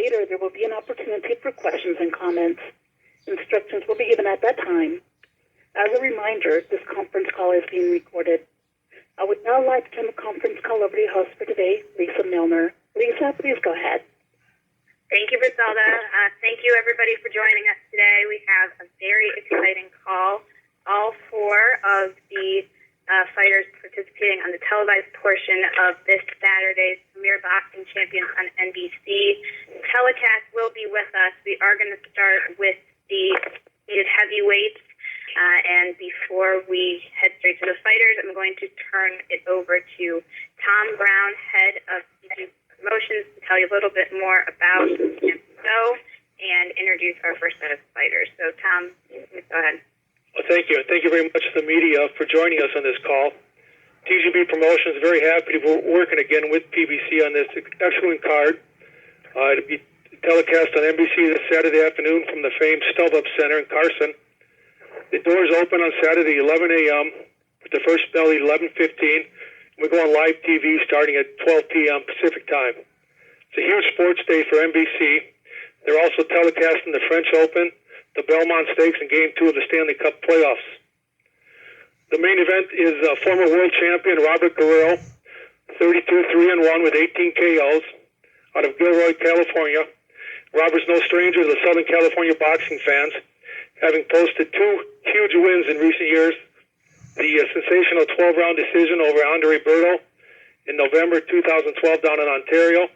later, there will be an opportunity for questions and comments. Instructions will be given at that time. As a reminder, this conference call is being recorded. I would now like to turn the conference call over to your host for today, Lisa Milner. Lisa, please go ahead. Thank you, Griselda. Thank you, everybody, for joining us today. We have a very exciting call. All four of the fighters participating on the televised portion of this Saturday's Premier Boxing Champions on NBC. Telecast will be with us. We are going to start with the seated heavyweights. And before we head straight to the fighters, I'm going to turn it over to Tom Brown, head of CG Promotions, to tell you a little bit more about the show and introduce our first set of fighters. So, Tom, go ahead. Well, thank you. Thank you very much to the media for joining us on this call. TGB Promotions is very happy to be working again with PBC on this excellent card. It'll be telecast on NBC this Saturday afternoon from the famed StubHub Center in Carson. The doors open on Saturday, 11 a.m., with the first bell at 11:15. We go on live TV starting at 12 p.m. Pacific time. It's a huge sports day for NBC. They're also telecasting the French Open, the Belmont Stakes, and Game 2 of the Stanley Cup playoffs. The main event is former world champion Robert Guerrero, 32-3-1 with 18 KOs, out of Guerrero, California. Robert's no stranger to the Southern California boxing fans, having posted two huge wins in recent years. The sensational 12-round decision over Andre Berto in November 2012 down in Ontario,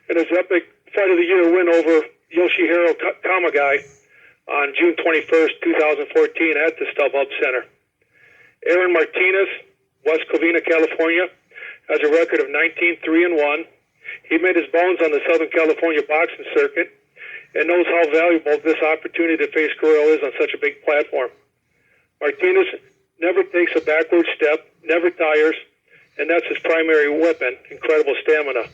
and his epic Fight of the Year win over Yoshihiro Kamagai on June 21st, 2014 at the StubHub Center. Aron Martinez, West Covina, California, has a record of 19-3-1. He made his bones on the Southern California boxing circuit and knows how valuable this opportunity to face Guerrero is on such a big platform. Martinez never takes a backward step, never tires, and that's his primary weapon, incredible stamina.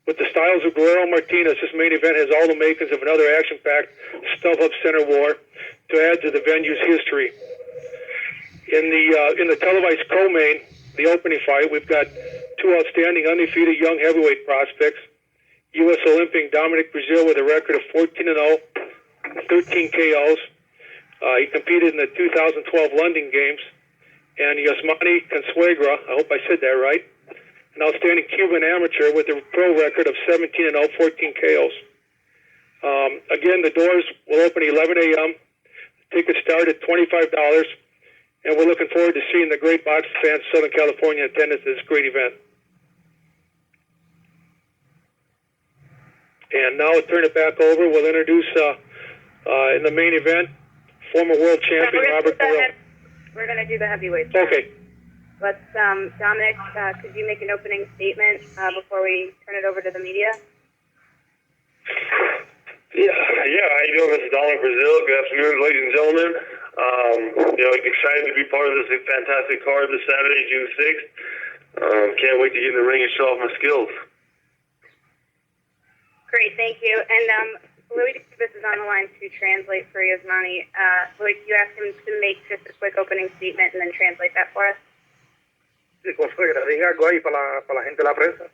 With the styles of Guerrero and Martinez, this main event has all the makings of another action-packed StubHub Center war to add to the venue's history. In the televised co-main, the opening fight, we've got two outstanding undefeated young heavyweight prospects. U.S. Olympian Dominic Brazil with a record of 14-0, 13 KOs. He competed in the 2012 London Games. And Yasmani Consuegra, I hope I said that right, an outstanding Cuban amateur with a pro record of 17-0, 14 KOs. Again, the doors will open at 11 a.m. Tickets start at $25, and we're looking forward to seeing the great boxing fans of Southern California in attendance at this great event. And now I'll turn it back over. We'll introduce, in the main event, former world champion Robert Guerrero. We're going to do the heavyweights. Okay. Let's, Dominic, could you make an opening statement before we turn it over to the media? Yeah. How you doing? This is Dominic Brazil. Good afternoon, ladies and gentlemen. Excited to be part of this fantastic card this Saturday, June 6th. Can't wait to get in the ring and show off my skills. Great, thank you. And Floyd, this is on the line to translate for Yasmani. Floyd, you ask him to make just a quick opening statement and then translate that for us? Sí, Consuegra, diga algo ahí para la gente de la prensa.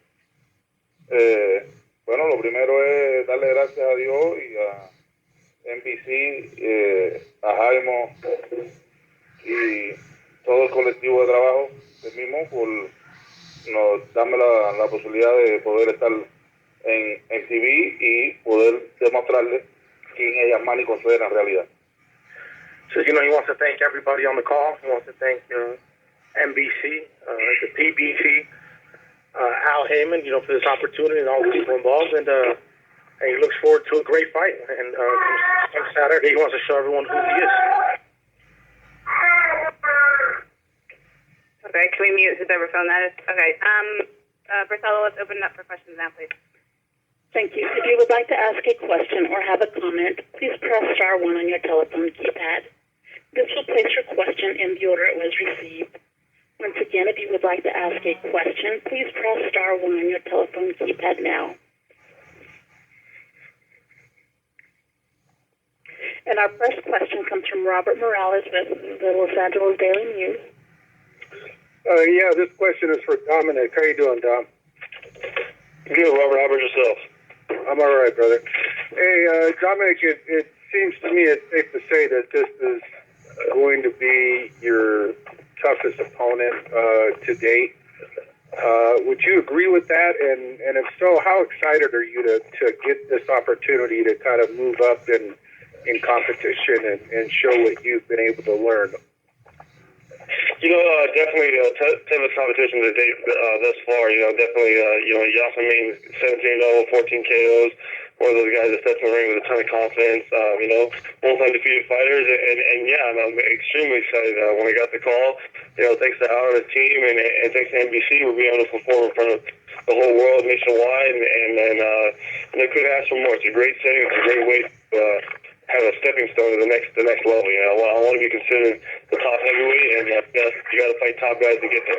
Bueno, lo primero es darle gracias a Dios y a NBC, a Haymon y todo el colectivo de trabajo del mismo por darme la posibilidad de poder estar en TV y poder demostrarle quién es Yasmani Consuegra en realidad. So, he wants to thank everybody on the call. He wants to thank NBC, the PBC, Al Haymon, for this opportunity and all the people involved. And he looks forward to a great fight. And on Saturday, he wants to show everyone who he is. Okay, can we mute whoever phone that is? Okay. Briselda, let's open it up for questions now, please. Thank you. If you would like to ask a question or have a comment, please press star 1 on your telephone keypad. This will place your question in the order it was received. Once again, if you would like to ask a question, please press star 1 on your telephone keypad now. And our first question comes from Robert Morales with the Los Angeles Daily News. This question is for Dominic. How you doing, Dom? Good, Robert. How about yourself? I'm all right, brother. Hey, Dominic, it seems to me it's safe to say that this is going to be your toughest opponent to date. Would you agree with that? And if so, how excited are you to get this opportunity to kind of move up in competition and show what you've been able to learn? Definitely toughest competition to date thus far. Definitely, Yasemin, 17-0, 14 KOs. One of those guys that steps in the ring with a ton of confidence. Both undefeated fighters, and I'm extremely excited when I got the call. Thanks to Aron and his team, and thanks to NBC, we'll be able to perform in front of the whole world nationwide, and I couldn't ask for more. It's a great setting. It's a great way to have a stepping stone to the next level. I want to be considered the top heavyweight, and you got to fight top guys to get there.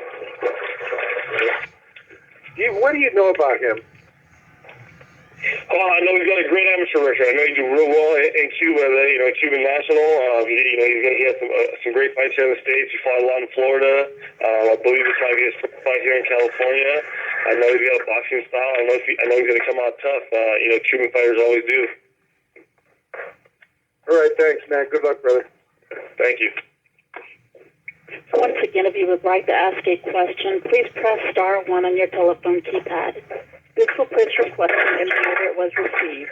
What do you know about him? I know he's got a great amateur record. I know he did real well in Cuba, Cuban national. He had some great fights here in the States. He fought a lot in Florida. I believe it's going to be his first fight here in California. I know he's got a boxing style. I know he's going to come out tough. Cuban fighters always do. All right, thanks, man. Good luck, brother. Thank you. Once again, if you would like to ask a question, please press star 1 on your telephone keypad. This will place your question in the order it was received.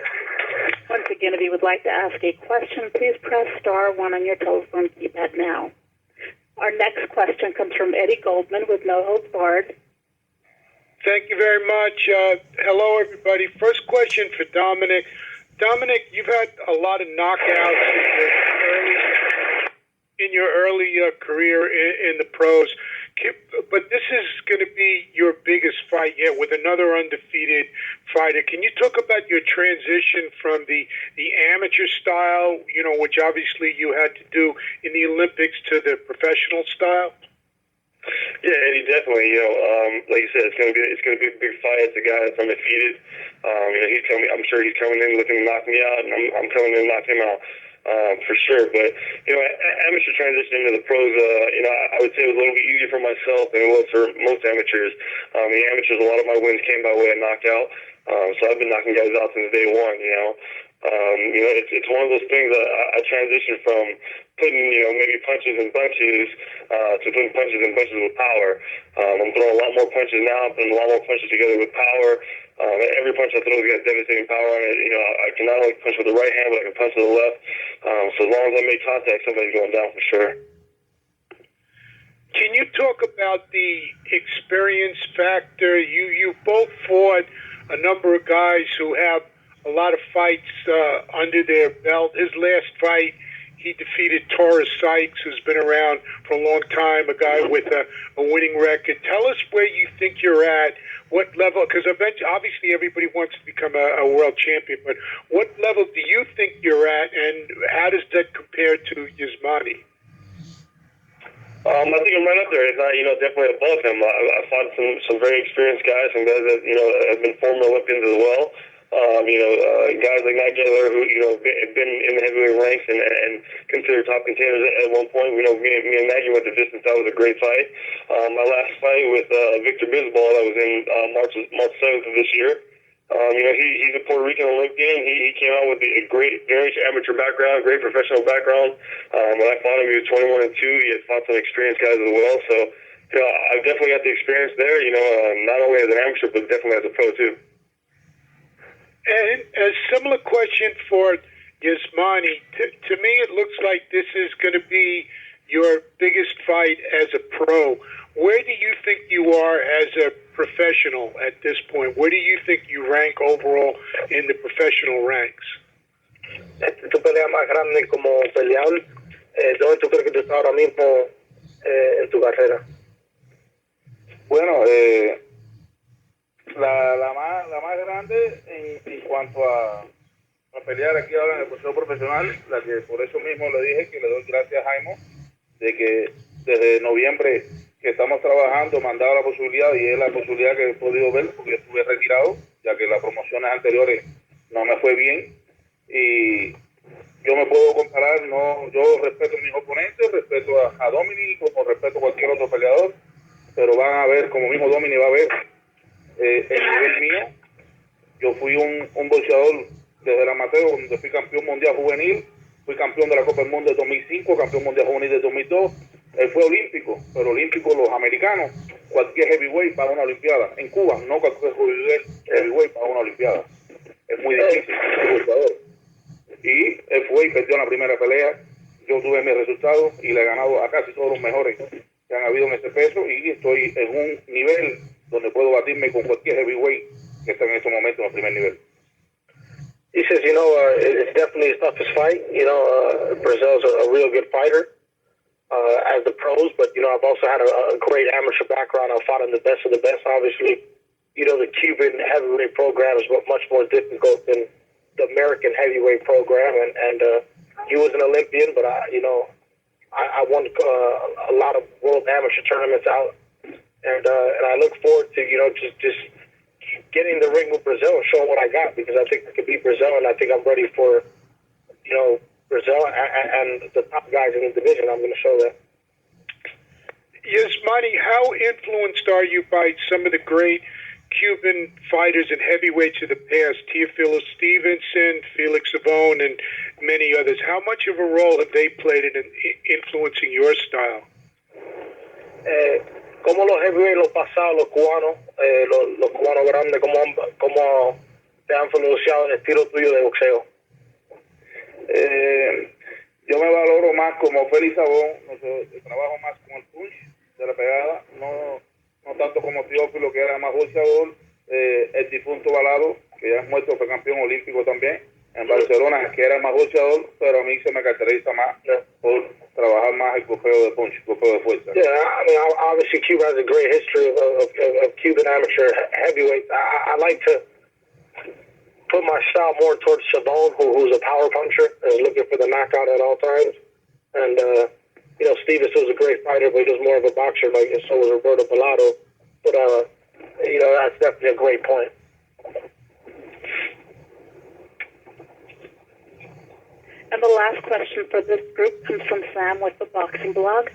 Once again, if you would like to ask a question, please press star 1 on your telephone keypad now. Our next question comes from Eddie Goldman with No Holds Barred. Thank you very much. Hello, everybody. First question for Dominic. Dominic, you've had a lot of knockouts in your early career in the pros, but this is going to be your biggest fight yet with another undefeated fighter. Can you talk about your transition from the amateur style, which obviously you had to do in the Olympics, to the professional style? Yeah, Eddie, definitely. Like you said, it's gonna be a big fight. It's a guy that's undefeated. I'm sure he's coming in looking to knock me out, and I'm coming in to knock him out. For sure. But, amateur transition into the pros, I would say it was a little bit easier for myself than it was for most amateurs. The amateurs, a lot of my wins came by way of knockout. So I've been knocking guys out since day one, it's one of those things that I transitioned from putting, maybe punches and bunches, to putting punches and bunches with power. I'm throwing a lot more punches now. I'm putting a lot more punches together with power. Every punch I throw has got devastating power on it. I can not only punch with the right hand, but I can punch with the left. So as long as I make contact, somebody's going down for sure. Can you talk about the experience factor? You both fought a number of guys who have a lot of fights under their belt. His last fight, he defeated Taurus Sykes, who's been around for a long time, a guy with a winning record. Tell us where you think you're at, what level, because obviously everybody wants to become a world champion, but what level do you think you're at, and how does that compare to Yasmani? I think I'm right up there. If not, definitely above him. I fought some very experienced guys, some guys that, have been former Olympians as well. Guys like Guerrero who, have been in the heavyweight ranks and considered top contenders at one point. Me and Nagy went the distance. That was a great fight. My last fight with Victor Bisbal, that was in March 7th of this year. He's a Puerto Rican Olympian. He came out with a great, very amateur background, great professional background. When I fought him, he was 21-2. He had fought some experienced guys as well. So, I've definitely got the experience there, not only as an amateur, but definitely as a pro, too. And a similar question for Yasmani. To me, it looks like this is going to be your biggest fight as a pro. Where do you think you are as a professional at this point? Where do you think you rank overall in the professional ranks? Tu pelea más grande como peleador, ¿dónde tú crees que tú estás ahora mismo en tu carrera? Bueno, la más grande en cuanto a pelear aquí ahora en el boxeo profesional, la que por eso mismo le dije que le doy gracias a Haymon, de que desde noviembre que estamos trabajando me han dado la posibilidad, y es la posibilidad que he podido ver porque estuve retirado, ya que las promociones anteriores no me fue bien, y yo me puedo comparar, yo respeto a mis oponentes, respeto a Dominic como respeto a cualquier otro peleador, pero van a ver, como mismo Dominic va a ver el nivel mío. Yo fui un boxeador desde el amateur, donde fui campeón mundial juvenil, fui campeón de la Copa del Mundo de 2005, campeón mundial juvenil de 2002. Él fue olímpico, pero olímpico los americanos, cualquier heavyweight para una olimpiada. En Cuba, no cualquier heavyweight para una olimpiada. Es muy difícil, es boxeador. Y él fue y perdió en la primera pelea. Yo tuve mis resultados y le he ganado a casi todos los mejores que han habido en ese peso, y estoy en un nivel donde puedo batirme con cualquier heavyweight que está en estos momentos en el primer nivel. He says, it's definitely his toughest fight. Brazil's a real good fighter as the pros, but, I've also had a great amateur background. I've fought in the best of the best. Obviously, the Cuban heavyweight program is much more difficult than the American heavyweight program, and he was an Olympian, but I won a lot of world amateur tournaments out, and I look forward to just getting in the ring with Brazil and showing what I got, because I think I can beat Brazil, and I think I'm ready for Brazil and the top guys in the division. I'm going to show that. Yes, Monty, how influenced are you by some of the great Cuban fighters and heavyweights of the past, Teofilo Stevenson, Felix Savon, and many others? How much of a role have they played in influencing your style? Como los heavyweights, los pasados, los cubanos grandes, como te han influenciado el estilo tuyo de boxeo? Yo me valoro más como Félix Savon, trabajo más con el punch de la pegada, no tanto como Teófilo, que era más boxeador. El difunto Balado, que ya es muerto, fue campeón olímpico también en Barcelona, que era más boxeador, pero a mí se me caracteriza más por trabajar más el copeo de punch, copeo de fuerza. Yeah, I mean, obviously Cuba has a great history of Cuban amateur heavyweights. I like to put my style more towards Savon, who's a power puncher and is looking for the knockout at all times. And, Stevenson was a great fighter, but he was more of a boxer, and so was Roberto Balado. But, that's definitely a great point. And the last question for this group comes from Sam with the Boxing Blog.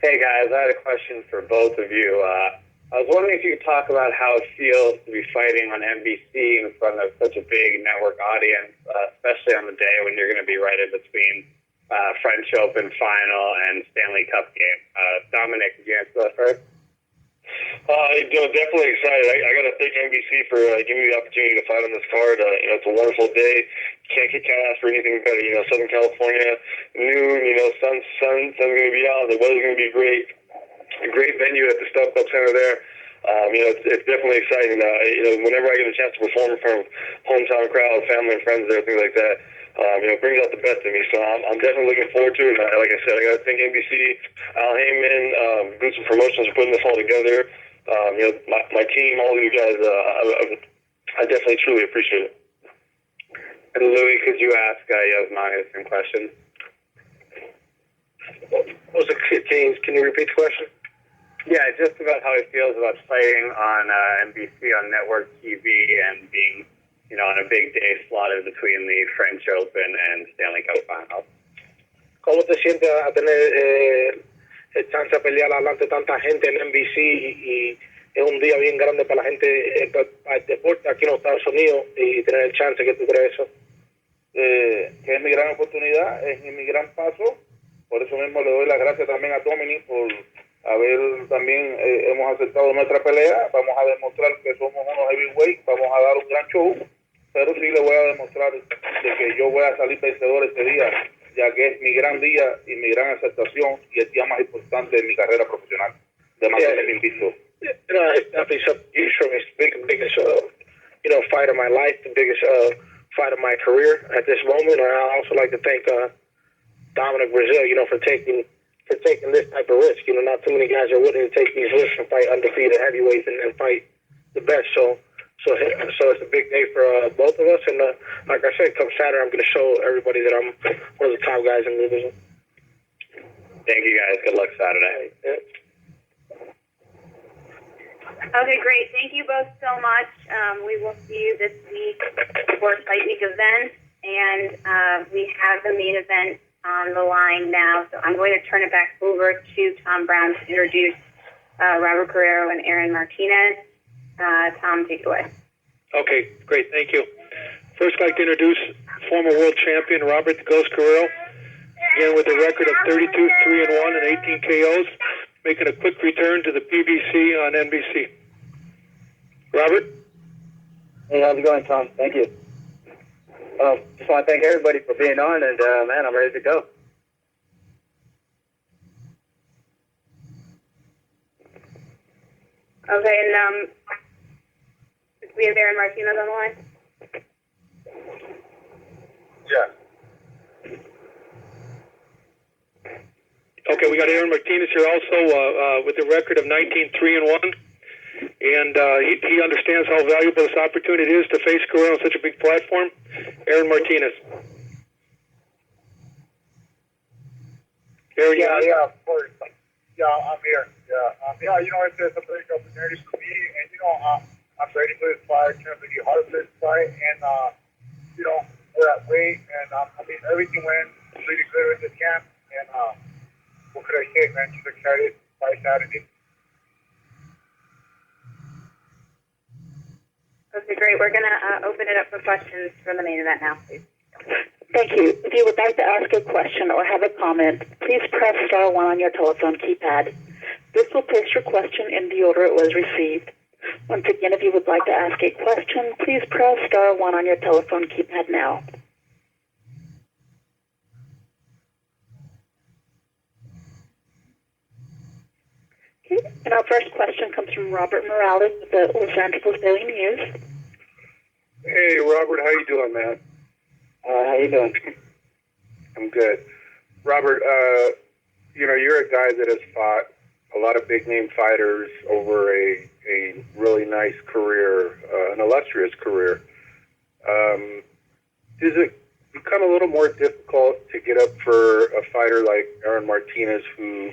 Hey guys, I had a question for both of you. I was wondering if you could talk about how it feels to be fighting on NBC in front of such a big network audience, especially on the day when you're going to be right in between French Open final and Stanley Cup game. Dominic, did you answer that first? Definitely excited. I got to thank NBC for giving me the opportunity to fight on this card. It's a wonderful day. Can't ask for anything better. Southern California, noon. Sun's going to be out. The weather's going to be great. A great venue at the StubHub Center there. It's definitely exciting. Whenever I get a chance to perform in front of hometown crowd, family and friends there, things like that, it brings out the best in me. So I'm definitely looking forward to it. Like I said, I got to thank NBC, Al Haymon, Groups and Promotions for putting this all together. My team, all of you guys, I definitely truly appreciate it. And Louis, could you ask Yasmani the same question? Can you repeat the question? Yeah, just about how he feels about fighting on NBC on network TV and being, on a big day slotted between the French Open and Stanley Cup Finals. ¿Cómo te sientes a tener el chance de pelear adelante de tanta gente en NBC y es un día bien grande para la gente, para el deporte aquí en los Estados Unidos, y tener el chance? ¿Qué tú crees eso? Que es mi gran oportunidad, es mi gran paso. Por eso mismo le doy las gracias también a Dominic por haber también hemos aceptado nuestra pelea. Vamos a demostrar que somos unos heavyweight, vamos a dar un gran show, pero sí le voy a demostrar de que yo voy a salir vencedor este día, ya que es mi gran día y mi gran aceptación y el día más importante de mi carrera profesional, de mantenerme invicto. It's definitely something huge for me. It's the biggest, fight of my life, the biggest fight of my career at this moment. And I also like to thank Dominic Brazil, for taking this type of risk. Not too many guys are willing to take these risks and fight undefeated heavyweights and fight the best. So it's a big day for both of us. And like I said, come Saturday, I'm going to show everybody that I'm one of the top guys in the division. Thank you guys. Good luck Saturday. Yeah. Okay, great. Thank you both so much. We will see you this week for Fight Week events, and we have the main event on the line now. So I'm going to turn it back over to Tom Brown to introduce Robert Guerrero and Aron Martinez. Tom, take it away. Okay, great. Thank you. First, I'd like to introduce former world champion Robert the Ghost Guerrero. Again, with a record of 32-3-1 and 18 KOs, making a quick return to the PBC on NBC. Robert? Hey, how's it going, Tom? Thank you. Just want to thank everybody for being on, and man, I'm ready to go. Okay, and we have Aron Martinez on the line. Yeah. Okay, we got Aron Martinez here also with a record of 19-3-1. And he understands how valuable this opportunity is to face Guerrero on such a big platform. Aron Martinez. Aron, Yeah, of course. Yeah, I'm here. Yeah, it's a big opportunity for me, and I'm ready for this fight. It's gonna be hard for this fight, and we're at weight, and everything went really good with this camp, and what could I say, man? Just excited by Saturday. Okay, great. We're going to open it up for questions from the main event now, please. Thank you. If you would like to ask a question or have a comment, please press star 1 on your telephone keypad. This will place your question in the order it was received. Once again, if you would like to ask a question, please press star 1 on your telephone keypad now. Okay, and our first question comes from Robert Morales with the Los Angeles Daily News. Hey, Robert, how you doing, man? How you doing? I'm good. Robert, you're a guy that has fought a lot of big-name fighters over a really nice career, an illustrious career. Does it become a little more difficult to get up for a fighter like Aron Martinez, who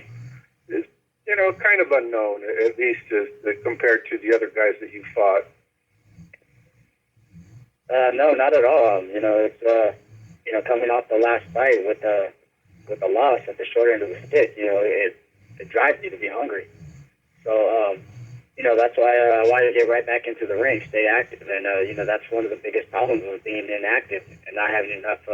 is, kind of unknown, at least compared to the other guys that you fought? No, not at all. It's coming off the last fight with a loss at the short end of the stick. It drives you to be hungry. So that's why I wanted to get right back into the ring, stay active, and that's one of the biggest problems with being inactive and not having enough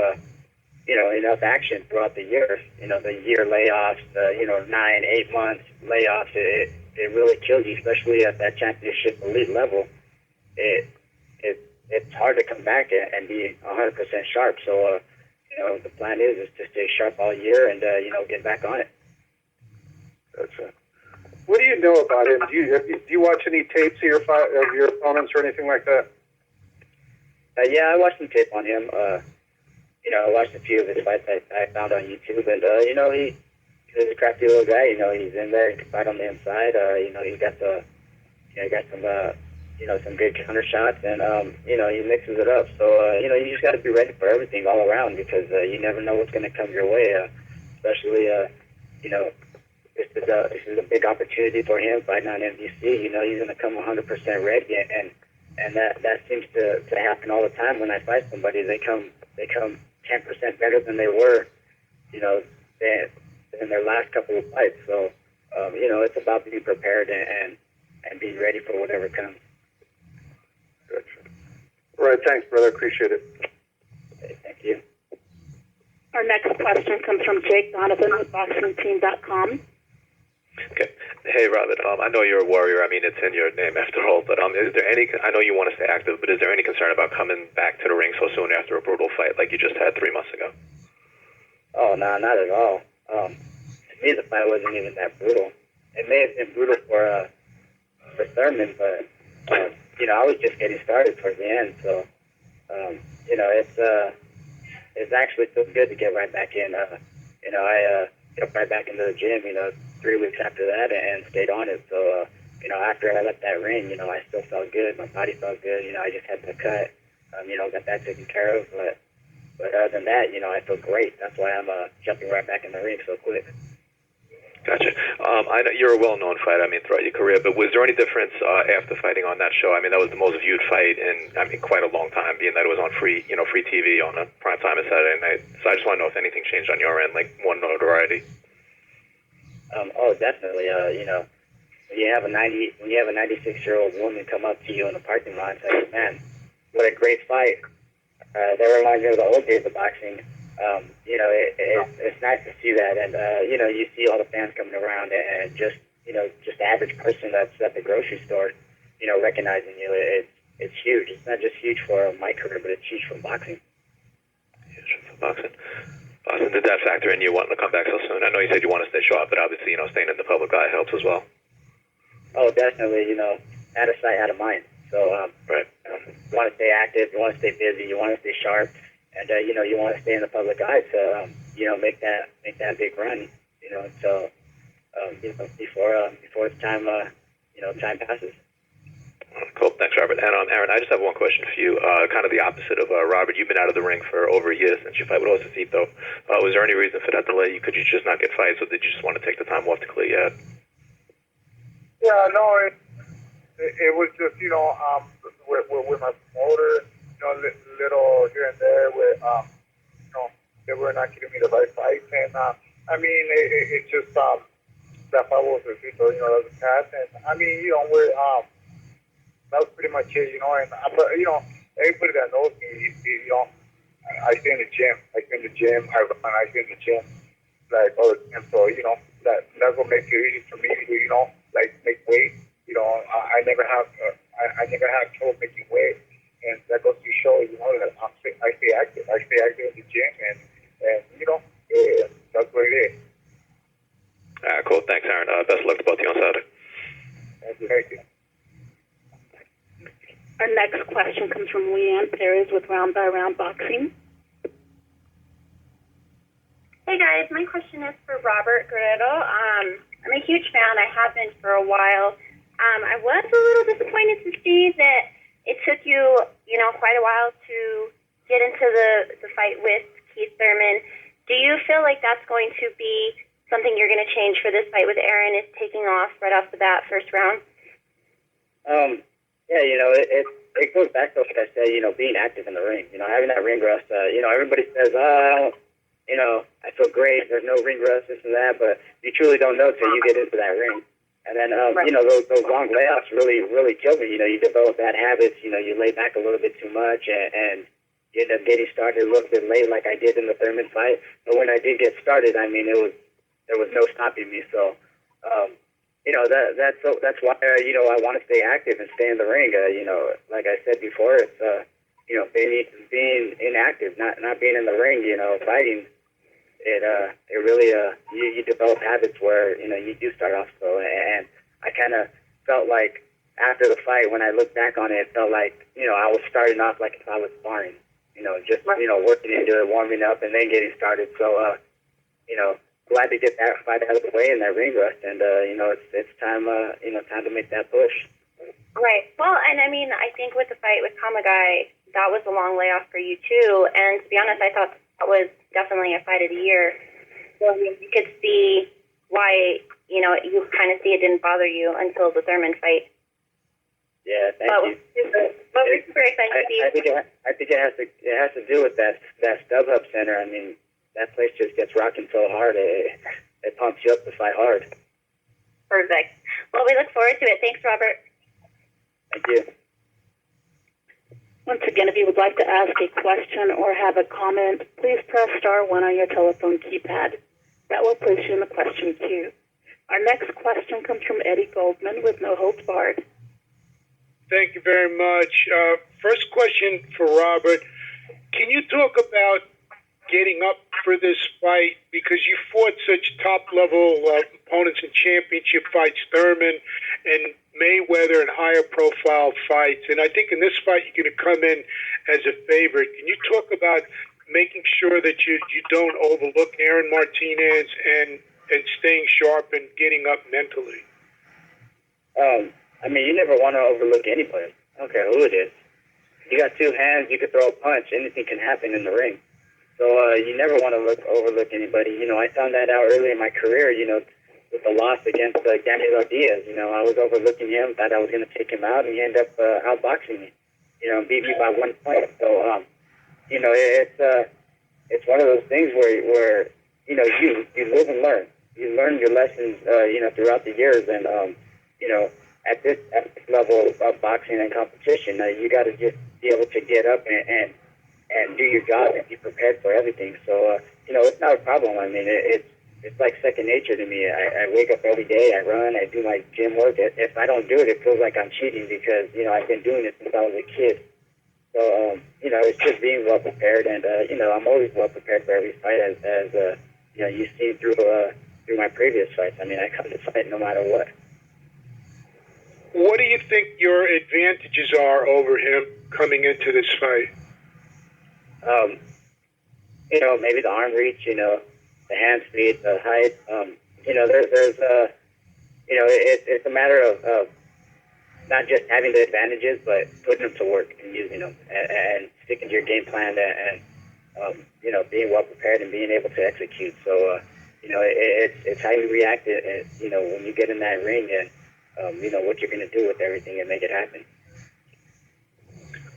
enough action throughout the year. The year layoffs, 9-8 months layoffs, it really kills you, especially at that championship elite level. It's hard to come back and be 100% sharp. So, the plan is to stay sharp all year and, get back on it. Gotcha. What do you know about him? Do you watch any tapes of your opponents or anything like that? Yeah, I watched some tape on him. I watched a few of his fights I found on YouTube, and he's a crafty little guy. He's in there, he can fight on the inside. He's got some good counter shots, and he mixes it up. So you just got to be ready for everything all around, because you never know what's going to come your way. Especially this is a big opportunity for him fighting on NBC. He's going to come 100% ready, and that seems to happen all the time when I fight somebody. They come 10% better than they were, in their last couple of fights. So it's about being prepared and being ready for whatever comes. Gotcha. All right, thanks, brother. Appreciate it. Okay, thank you. Our next question comes from Jake Donovan with BoxingTeam.com. Okay. Hey, Robert. I know you're a warrior. I mean, it's in your name after all. But is there any? I know you want to stay active, but is there any concern about coming back to the ring so soon after a brutal fight like you just had 3 months ago? Oh, no, not at all. To me, the fight wasn't even that brutal. It may have been brutal for Thurman, but I was just getting started towards the end. So, it's actually so good to get right back in. I got right back into the gym, 3 weeks after that, and stayed on it. So, after I left that ring, I still felt good. My body felt good. I just had the cut, got that taken care of. But other than that, I feel great. That's why I'm jumping right back in the ring so quick. Gotcha. I know you're a well-known fighter, throughout your career, but was there any difference after fighting on that show? That was the most viewed fight in, quite a long time, being that it was on free TV on a prime time of Saturday night. So I just want to know if anything changed on your end, like more notoriety. Oh, definitely. When you have a 96-year-old woman come up to you in the parking lot and say, "Man, what a great fight. That reminds me of the old days of boxing. It's nice to see that, and you see all the fans coming around, and just the average person that's at the grocery store, recognizing you. It's huge. It's not just huge for my career, but it's huge for boxing. Huge for boxing. Awesome. Did that factor in you wanting to come back so soon? I know you said you want to stay sharp, but obviously, staying in the public eye helps as well. Oh, definitely. Out of sight, out of mind. So, right. You want to stay active, you want to stay busy, you want to stay sharp, and you want to stay in the public eye to make that big run. Until before it's time time passes. Cool. Thanks, Robert. And Aron, I just have one question for you. Kind of the opposite of Robert. You've been out of the ring for over a year since you fight with Osasito. Was there any reason for that delay? Could you just not get fights, or did you just want to take the time off to clear your head? Yeah, no, it was just, with my promoter, little here and there with, they were not giving me the right fights. And, it's just, that fight was Osasito, that was the past. And, we're, that was pretty much it, and, but, everybody that knows me, I stay in the gym. I run, I stay in the gym, like, all the time. So, that's what makes it easy for me to, make weight. I never have trouble making weight. And that goes to show, that I stay active. I stay active in the gym, and that's what it is. All right, cool. Thanks, Aron. Best of luck to both of you on Saturday. Thank you. Our next question comes from Leanne Perez with Round by Round Boxing. Hey guys, my question is for Robert Guerrero. I'm a huge fan. I have been for a while. I was a little disappointed to see that it took you, quite a while to get into the fight with Keith Thurman. Do you feel like that's going to be something you're going to change for this fight with Aron? Is taking off right off the bat, first round? It goes back to what I said, being active in the ring, having that ring rust. Everybody says, I feel great, there's no ring rust, this and that, but you truly don't know till you get into that ring. And then, those long layoffs really, really kill me. You develop bad habits, you lay back a little bit too much, and you end up getting started a little bit late like I did in the Thurman fight. But when I did get started, there was no stopping me. So, that's why, I want to stay active and stay in the ring. Like I said before, it's, being inactive, not being in the ring, fighting. It really, you develop habits where, you do start off slow. And I kind of felt like after the fight, when I look back on it, it felt like, I was starting off like if I was sparring, working into it, warming up, and then getting started. So, glad to get that fight out of the way and that ring rust. And, it's time, time to make that push. Right. Well, and I think with the fight with Kamagai, that was a long layoff for you too. And to be honest, I thought that was definitely a fight of the year. So you could see why, you kind of see it didn't bother you until the Thurman fight. Yeah, thank you. But we're super excited to see you. I think it has to do with that StubHub Center. That place just gets rocking so hard. It pumps you up to fight hard. Perfect. Well, we look forward to it. Thanks, Robert. Thank you. Once again, if you would like to ask a question or have a comment, please press star 1 on your telephone keypad. That will place you in the question queue. Our next question comes from Eddie Goldman with No Holds Barred. Thank you very much. First question for Robert. Can you talk about getting up for this fight? Because you fought such top-level opponents in championship fights, Thurman and Mayweather, and higher-profile fights. And I think in this fight you're going to come in as a favorite. Can you talk about making sure that you don't overlook Aron Martinez and staying sharp and getting up mentally? You never want to overlook anybody. I don't care who it is. You got two hands, you can throw a punch. Anything can happen in the ring. So you never want to overlook anybody. I found that out early in my career, with the loss against Guerrero Diaz. I was overlooking him, thought I was going to take him out, and he ended up outboxing me, beat me by 1 point. So, it's one of those things where you live and learn. You learn your lessons, throughout the years. And, at this level of boxing and competition, you got to just be able to get up and do your job and be prepared for everything. So, it's not a problem. I mean, it's like second nature to me. I wake up every day, I run, I do my gym work. If I don't do it, it feels like I'm cheating because, I've been doing it since I was a kid. So, it's just being well prepared, and, I'm always well prepared for every fight as you've seen through my previous fights. I mean, I come to fight no matter what. What do you think your advantages are over him coming into this fight? Maybe the arm reach, the hand speed, the height. It's a matter of not just having the advantages, but putting them to work and using them and sticking to your game plan and being well prepared and being able to execute. So, it's how you react, when you get in that ring and, what you're going to do with everything and make it happen.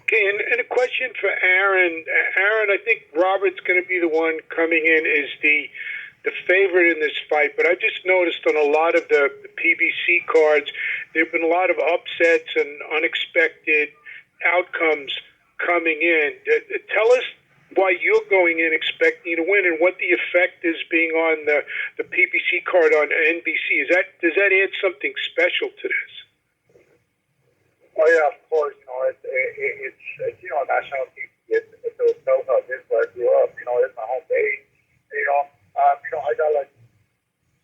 Okay, and a question for Aron. Aron, I think Robert's going to be the one coming in as the favorite in this fight, but I just noticed on a lot of the PBC cards, there have been a lot of upsets and unexpected outcomes coming in. Tell us why you're going in expecting to win and what the effect is being on the PBC card on NBC. Does that add something special to this? Oh yeah, of course. It's national TV. It's a StubHub. This is where I grew up. It's my home base. I got like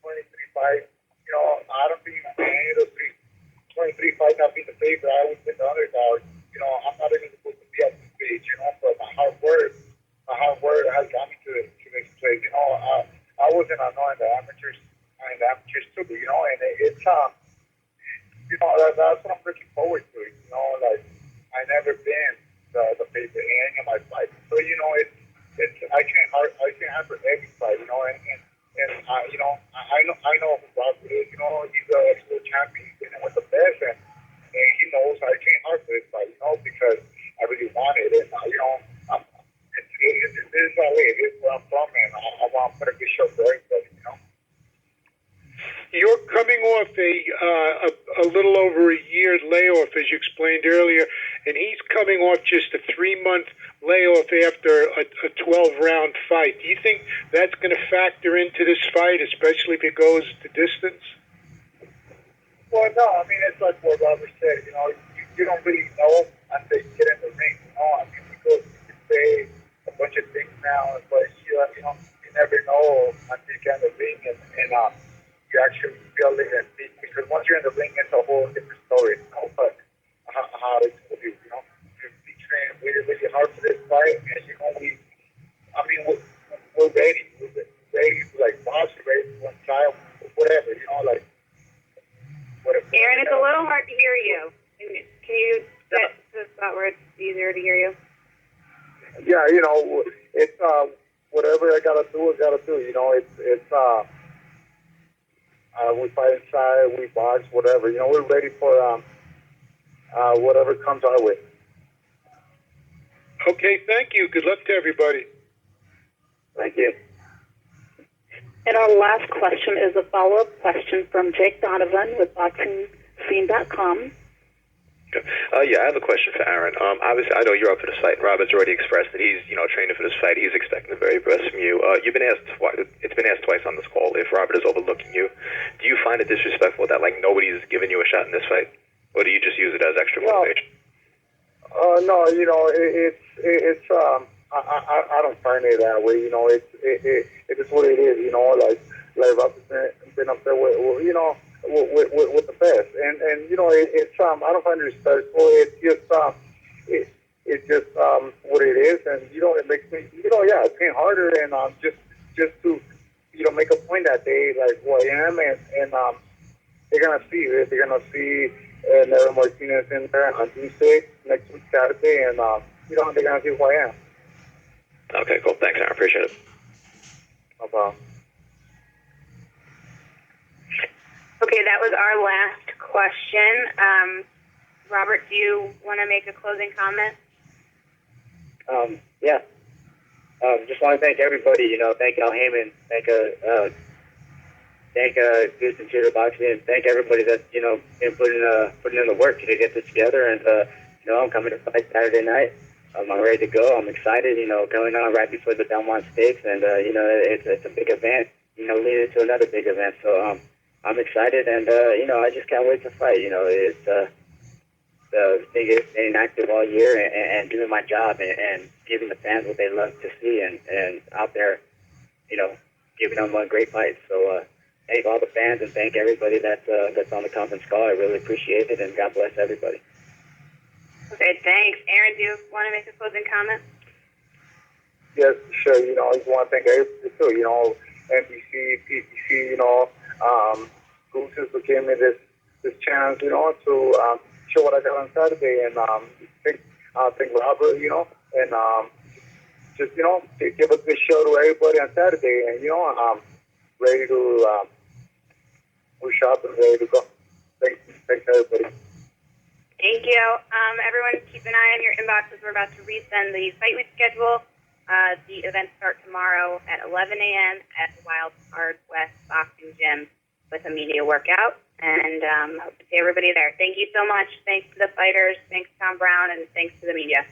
23 fights. I don't think any of those 23 fights I've been the favorite. I always been the underdog. I'm not even supposed to be at this stage. But my hard work has got me to this place. I wasn't knowing the amateurs too. And it's that's what I'm looking forward to. I never been the favorite in any of my fights. So it's I can't have for every fight. And I know who Robert is. He's a ex-world champion. He's been with the best, and he knows I can't hard for this fight. Because I really want it, and this is my way. This is where I'm from, and I want to put a good show for everybody. You're coming off a little over a year layoff, as you explained earlier, and he's coming off just a 3-month layoff after a 12-round fight. Do you think that's going to factor into this fight, especially if it goes the distance? Well, no. I mean, it's like what Robert said. You don't really know until you get in the ring. Because you can say a bunch of things now, but you never know until you get in the ring and you actually feel it and see. Because once you're in the ring, it's a whole different story. But how it's going to be, you train really, really hard for this fight, and we're ready. We're ready to box, ready to one side, whatever. Whatever. Aron, it's a little hard to hear you. Can you get this spot where it's easier to hear you? Yeah, it's whatever I gotta do. It's we fight inside, we box, whatever. We're ready for whatever comes our way. Okay, thank you. Good luck to everybody. Thank you. And our last question is a follow-up question from Jake Donovan with BoxingScene.com. Yeah, I have a question for Aron. Obviously, I know you're up for this fight. Robert's already expressed that he's, training for this fight. He's expecting the very best from you. You've been asked twice. It's been asked twice on this call if Robert is overlooking you. Do you find it disrespectful that nobody's giving you a shot in this fight, or do you just use it as extra motivation? No, it's I don't find it that way. It is what it is. Robert's been up there with with the best, and it's I don't find it respectful. It's just it's just what it is, and it makes me I train harder, and just to make a point that day who I am, and they're gonna see Aron Martinez in there on June 6th next week Saturday, and they're gonna see who I am. Okay, cool. Thanks, Aron. Appreciate it. No problem. Okay, that was our last question. Robert, do you want to make a closing comment? Yeah. Just want to thank everybody. Thank Al Haymon. Thank Goose and Cheater Boxing, and thank everybody that's been putting in the work to get this together. And I'm coming to fight Saturday night. I'm ready to go. I'm excited, going on right before the Belmont Stakes, and, it's a big event, leading to another big event. So I'm excited, and, I just can't wait to fight. It's the thing is staying active all year and doing my job and giving the fans what they love to see and out there, giving them a great fight. So thank all the fans and thank everybody that's on the conference call. I really appreciate it, and God bless everybody. Okay, thanks. Aaron, do you want to make a closing comment? Yes, sure. I just want to thank everybody too. NBC, PPC, Gooses for giving me this chance, to show what I got on Saturday, and thank Robert, and just to give a good show to everybody on Saturday, and I'm ready to push up and ready to go. Thanks everybody. Thank you. Everyone, keep an eye on your inboxes. We're about to resend the fight week schedule. The events start tomorrow at 11 a.m. at Wild Card West Boxing Gym with a media workout. And hope to see everybody there. Thank you so much. Thanks to the fighters. Thanks to Tom Brown. And thanks to the media.